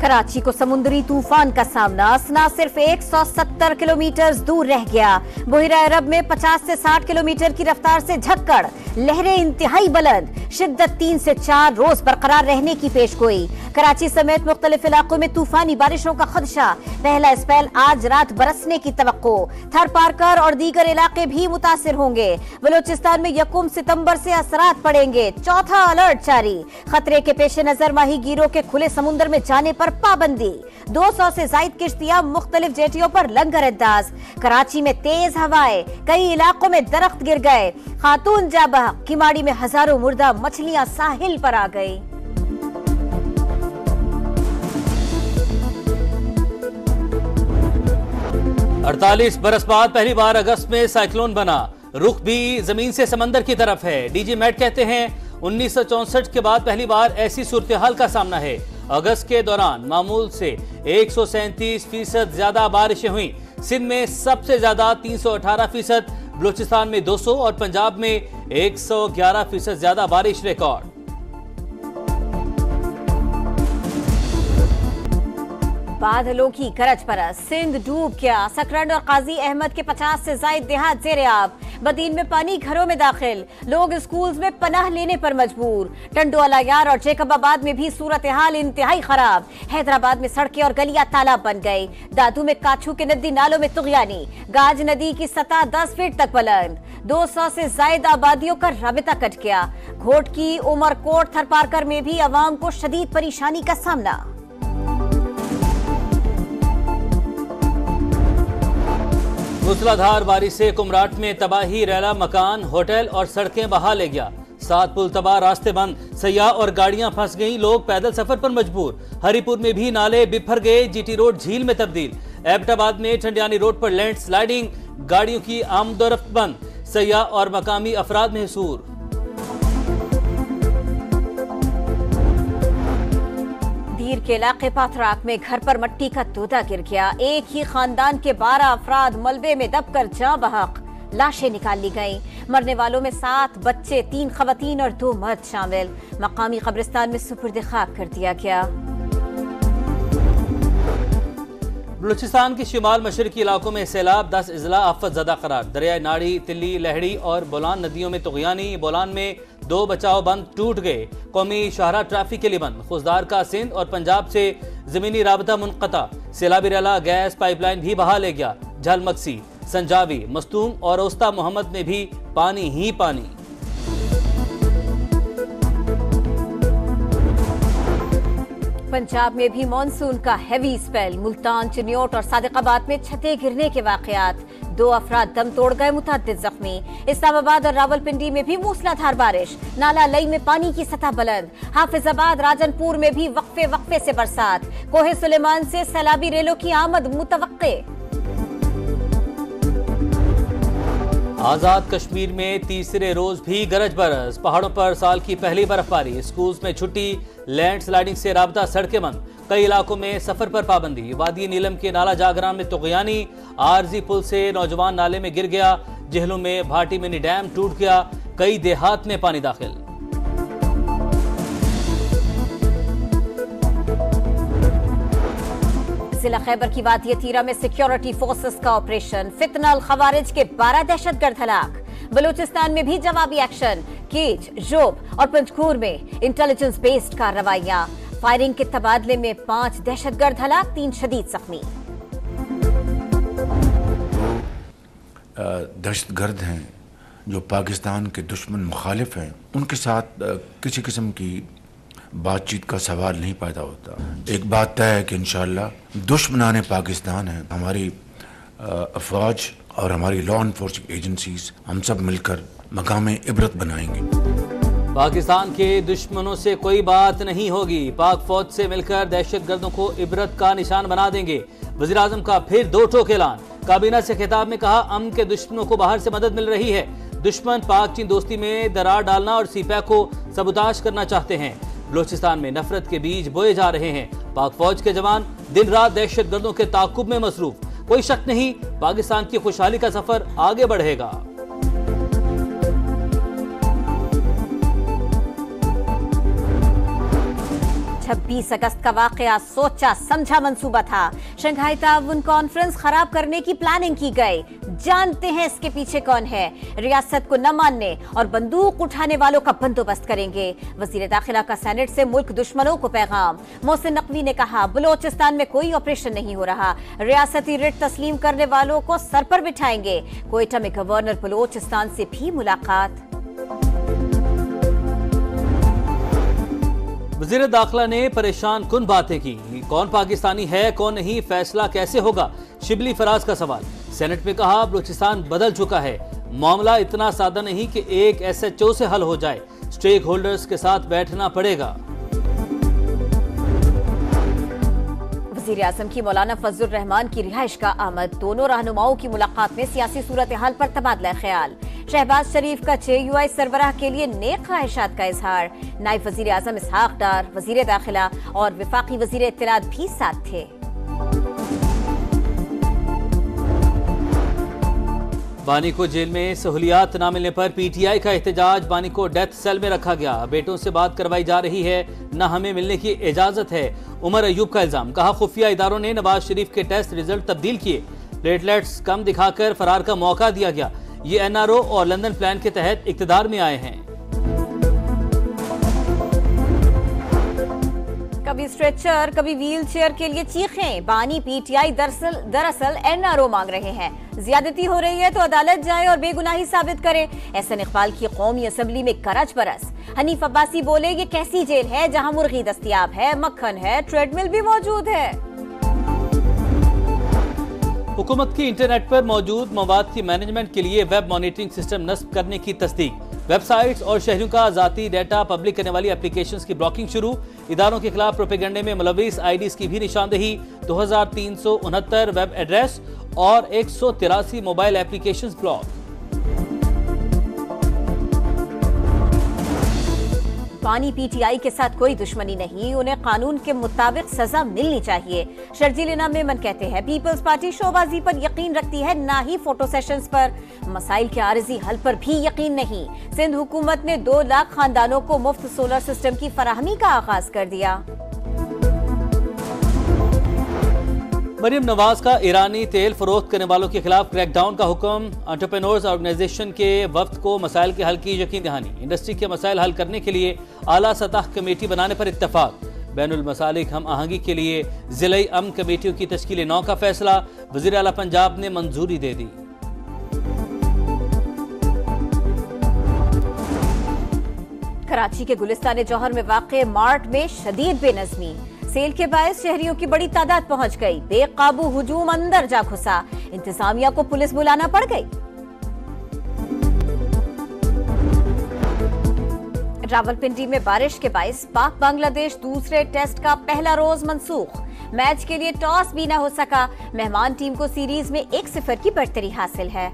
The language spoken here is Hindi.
कराची को समुद्री तूफान का सामना, असना सिर्फ 170 किलोमीटर दूर रह गया। बुहिरा अरब में 50 से 60 किलोमीटर की रफ्तार से झक्कड़, लहरें इंतहाई बुलंद, शिद्दत 3 से 4 रोज बरकरार रहने की पेशगोई। कराची समेत मुख्तलिफ इलाकों में तूफानी बारिशों का खदशा, पहला स्पेल आज रात बरसने की तवक्को। थर पारकर और दीगर इलाके भी मुतासिर होंगे। बलोचिस्तान में 1 सितंबर से असरात पड़ेंगे, चौथा अलर्ट जारी। खतरे के पेश नजर माहीगीरों के खुले समुद्र में जाने पर पाबंदी। 200 से ज्यादा किश्तियां मुख्तलिफ जेटियों पर लंगर अंदाज। कराची में तेज हवाएं, कई इलाकों में दरख्त गिर गए, खातून जा बहक। किमाड़ी में हजारों मुर्दा मछलियां साहिल पर आ गई। अड़तालीस बरस बाद पहली बार अगस्त में साइक्लोन बना, रुख भी जमीन से समंदर की तरफ है। डीजी मैट कहते हैं 1964 के बाद पहली बार ऐसी सूरत-ए-हाल का सामना है। अगस्त के दौरान मामूल से 137% ज्यादा बारिशें हुई। सिंध में सबसे ज्यादा 318%, बलूचिस्तान में 200 और पंजाब में 111% ज्यादा बारिश रिकॉर्ड। बादलों की गरज परस, सिंध डूब गया। सकरंड और काजी अहमद के 50 से ज्यादा देहात जेरे आब। बदीन में पानी घरों में दाखिल, लोग स्कूल्स में पनाह लेने पर मजबूर। टंडोला यार और जेकबाबाद में भी सूरत हाल इंतहाई खराब। हैदराबाद में सड़कें और गलियां तालाब बन गई। दादू में काछू के नदी नालों में तुगयानी। गाज नदी की सतह 10 फीट तक बुलंद। 200 से ज्यादा आबादियों का राबिता कट गया। घोट की उमरकोट थरपारकर में भी अवाम को शदीद परेशानी का सामना। मूसलाधार बारिश से कुमराट में तबाही, रैला मकान, होटल और सड़कें बहा ले गया। 7 पुल तबाह, रास्ते बंद, सयाह और गाड़ियां फंस गईं, लोग पैदल सफर पर मजबूर। हरिपुर में भी नाले बिफर गए, जीटी रोड झील में तब्दील। एबटाबाद में ठंडियानी रोड पर लैंड स्लाइडिंग, गाड़ियों की आमदोरफ्त बंद, सयाह और मकामी अफराद महसूर। दीर के इलाके पाथराक में घर पर मट्टी का तोता गिर गया। एक ही खानदान के 12 अफराद मलबे में दबकर जाँ बहक, लाशें निकाल ली गईं। मरने वालों में 7 बच्चे, 3 खवातीन और 2 मर्द शामिल। मकामी कब्रिस्तान में सुपुर्द खाक कर दिया गया। बलूचिस्तान के शुमाल मशरकी इलाकों में सैलाब, 10 अजला आफत ज़दा करार। दरिया नाड़ी, तिल्ली, लहड़ी और बोलान नदियों में तुगयानी। बोलान में 2 बचाव बंद टूट गए। कौमी शाहरा ट्रैफिक के लिए बंद। खुशदार का सिंध और पंजाब से जमीनी राबता मुनक़ता। सैलाबी रैला गैस पाइपलाइन भी बहा ले गया। झलमक्सी, संजावी, मस्तूम और ओस्ता मोहम्मद में भी पानी ही पानी। पंजाब में भी मानसून का हैवी स्पेल। मुल्तान, चिन्योट और सादिकाबाद में छतें गिरने के वाकयात। 2 अफराद दम तोड़ गए, मुतअद्दिद जख्मी। इस्लामाबाद और रावलपिंडी में भी मूसलाधार बारिश। नाला लई में पानी की सतह बुलंद। हाफिजाबाद, राजनपुर में भी वक्फे वक्फे से बरसात। कोहे सुलेमान से सैलाबी रेलों की आमद मुतवक्के। आजाद कश्मीर में तीसरे रोज भी गरज बरस। पहाड़ों पर साल की पहली बर्फबारी। स्कूल्स में छुट्टी, लैंड स्लाइडिंग से राबता, सड़कें बंद। कई इलाकों में सफर पर पाबंदी। वादी नीलम के नाला जागरान में तुगयानी। आरजी पुल से नौजवान नाले में गिर गया। जहलों में भाटी मिनी डैम टूट गया। कई देहात में पानी दाखिल। जिला खैबर की वादी तीरा में सिक्योरिटी फोर्सेस का ऑपरेशन। फितनल खवारिज के 12 दहशतगर्द हलाक। बलूचिस्तान में भी जवाबी एक्शन। कीच, जोब और पंजकूर में इंटेलिजेंस बेस्ड कार्रवाइयां। फायरिंग के तबादले में 5 दहशतगर्द हलाक, 3 शदीद जख्मी। दहशतगर्द हैं जो पाकिस्तान के दुश्मन मुखालिफ हैं, उनके साथ किसी किस्म की बातचीत का सवाल नहीं पैदा होता। एक बात तय है कि इंशाअल्लाह दुश्मनाने पाकिस्तान है हमारी अफवाज और हमारी लॉ एनफोर्सिंग एजेंसीज, हम सब मिलकर मकाम इबरत बनाएंगे। पाकिस्तान के दुश्मनों से कोई बात नहीं होगी। पाक फौज से मिलकर दहशतगर्दों को इबरत का निशान बना देंगे। वज़ीर आज़म का फिर 2 टोक ऐलान। काबीना से खिताब में कहा, अमन के दुश्मनों को बाहर से मदद मिल रही है। दुश्मन पाक चीन दोस्ती में दरार डालना और सीपैक को सबुताश करना चाहते हैं। बलूचिस्तान में नफरत के बीज बोए जा रहे हैं। पाक फौज के जवान दिन रात दहशतगर्दों के ताकुब में मसरूफ। कोई शक नहीं, पाकिस्तान की खुशहाली का सफर आगे बढ़ेगा। 26 अगस्त का वाकया सोचा समझा मंसूबा था। शंघाई ताउन कॉन्फ्रेंस खराब करने की प्लानिंग की गई। जानते हैं इसके पीछे कौन है। रियासत को न मानने और बंदूक उठाने वालों का बंदोबस्त करेंगे। वजीर दाखिला का सेनेट से मुल्क दुश्मनों को पैगाम। मोहसिन नकवी ने कहा, बलोचिस्तान में कोई ऑपरेशन नहीं हो रहा, रियासती रिट तस्लीम करने वालों को सर पर बिठाएंगे। क्वेटा में गवर्नर बलोचिस्तान से भी मुलाकात। वज़ीर दाखिला ने परेशान कुन बातें की। कौन पाकिस्तानी है कौन नहीं, फैसला कैसे होगा, शिबली फराज का सवाल। सेनेट में कहा, बलूचिस्तान बदल चुका है, मामला इतना सादा नहीं कि एक SHO से हल हो जाए, स्टेक होल्डर्स के साथ बैठना पड़ेगा। वज़ीर आज़म की मौलाना फजलुर रहमान की रिहाइश का आमद। दोनों रहनुमाओं की मुलाकात में सियासी सूरत हाल पर तबादला ख्याल। शहबाज शरीफ का JUI सरबराह के लिए नेक ख्वाहिशात का इजहार। नायब वज़ीर आज़म इसहाक डार, वज़ीर दाखिला और वफाकी वज़ीर इत्तलात भी साथ थे। बानी को जेल में सहूलियात न मिलने पर PTI का एहतजाज। बानी को डेथ सेल में रखा गया, बेटों से बात करवाई जा रही है, न हमें मिलने की इजाजत है। उमर अयूब का इल्जाम। कहा, खुफिया इदारों ने नवाज शरीफ के टेस्ट रिजल्ट तब्दील किए, प्लेटलेट्स कम दिखाकर फरार का मौका दिया गया। ये NRO और लंदन प्लान के तहत इक्तदार में आए हैं। कभी स्ट्रेचर कभी व्हील चेयर के लिए चीखें। बानी PTI दरअसल NRO मांग रहे हैं। ज्यादती हो रही है तो अदालत जाए और बेगुनाही साबित करे। एहसन इकबाल की कौमी असम्बली में करच बरस। हनीफ अब्बासी बोले, ये कैसी जेल है जहां मुर्गी दस्तयाब है, मक्खन है, ट्रेडमिल भी मौजूद है। हुकूमत की इंटरनेट पर मौजूद मवाद की मैनेजमेंट के लिए वेब मॉनिटरिंग सिस्टम नस्ब करने की तस्दीक। वेबसाइट्स और शहरियों का जाती डेटा पब्लिक करने वाली एप्लीकेशंस की ब्लॉकिंग शुरू। इदारों के खिलाफ प्रोपेगेंडे में मुलविस IDs की भी निशानदेही। 2369 वेब एड्रेस और 183 मोबाइल एप्लीकेशंस ब्लॉक। बानी PTI के साथ कोई दुश्मनी नहीं, उन्हें कानून के मुताबिक सजा मिलनी चाहिए। शर्जील इनाम मेमन कहते हैं, पीपल्स पार्टी शोबाजी पर यकीन रखती है, ना ही फोटो सेशंस पर। मसाइल के आरजी हल पर भी यकीन नहीं। सिंध हुकूमत ने 2 लाख खानदानों को मुफ्त सोलर सिस्टम की फराहमी का आगाज कर दिया। मरियम नवाज का ईरानी तेल फरोख्त करने वालों के खिलाफ क्रैकडाउन का हुक्म। एंटरप्रेन्योर्स ऑर्गेनाइजेशन के वफ्द को मसाइल के हल की यकीन दहानी। इंडस्ट्री के मसाइल हल करने के लिए आला सतह कमेटी बनाने पर इत्तफाक। बैनुल मसालिक हम आहंगी के लिए जिले अमन कमेटियों की तश्कील 9 का फैसला। वज़ीर आला पंजाब ने मंजूरी दे दी। कराची के गुलिस्तान जौहर में वाक़े मार्ट में शदीद बेनज़मी। सेल के बायस शहरियों की बड़ी तादाद पहुंच गई। बेकाबू हुजूम अंदर जा घुसा, इंतजामिया को पुलिस बुलाना पड़ गई। रावलपिंडी में बारिश के बायस पाक बांग्लादेश दूसरे टेस्ट का पहला रोज मंसूख। मैच के लिए टॉस भी न हो सका। मेहमान टीम को सीरीज में 1-0 की बढ़तरी हासिल है।